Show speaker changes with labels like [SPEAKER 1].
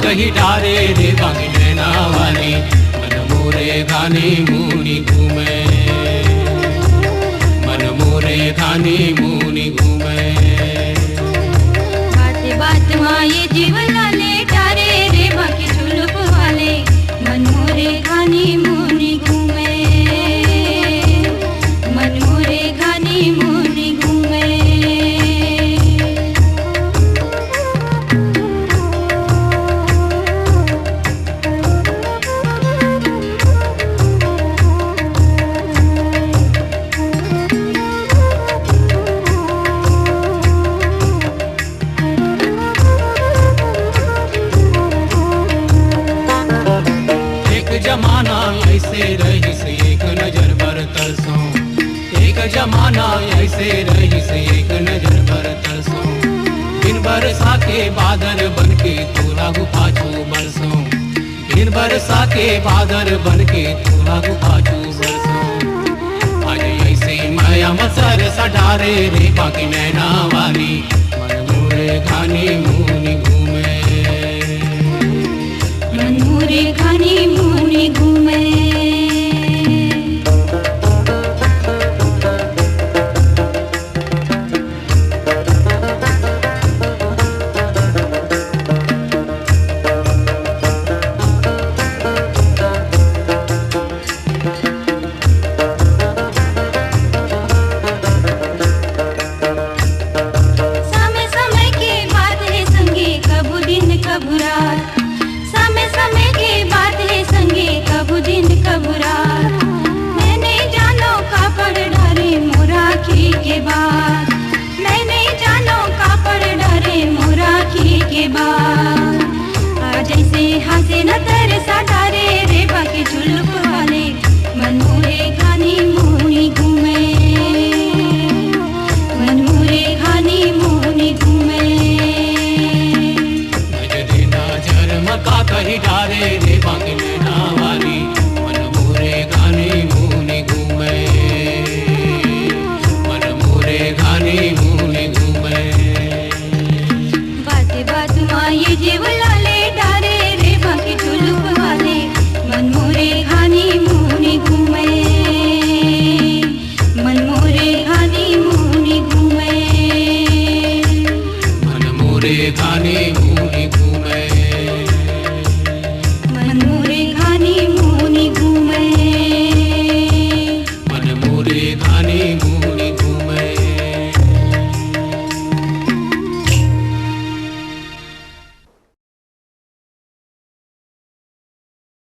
[SPEAKER 1] कही डारे रे बाकी नैना वाली, मन मोरे घानी मुनी घूमे, मन मोरे घानी मुनी घूमे।
[SPEAKER 2] बात बात माँ ये जीवला ले डारे रे बाकी झुलुप वाले, मन मोरे घानी मुनी घूमे, मन मोरे घानी मुनी घूमे।
[SPEAKER 1] जमाना ऐसे रही से एक नजर पर तरसों, एक जमाना ऐसे रही से एक नजर पर तरसों। दिन बरसा के बादल बन के तोरा गुफाचू बरसों, दिन बरसा के बादल बन के तोरा गुफाचू बरसों। आज ऐसे माया मसर सडारे रे बाकी नैना वाली, मन मोरे घानी मुनी घूमे,
[SPEAKER 2] मन मोरे घानी मुनी घूमे। समय समय के बात है संगे कबू दिन कबू रात, समय समय के बात है संगे कबू दिन कबू रात। मैंने जानो कापड़ डारे मोरा खी के बाद, मैंने जानो कापड़ डारे मोरा खी के बाद। आज ऐसे हंसे न तरसा डारे रे बाकी झुलुप वाले, मन मोरे घानी मुनी घूमे, मन मोरे घानी मुनी घूमे।
[SPEAKER 1] मका कही डारे रे बाकी नैना वाली, मन मोरे घानी मुनी घूमे, मन मोरे घानी मुनी घूमे।
[SPEAKER 2] बात बात माँ ये जीवला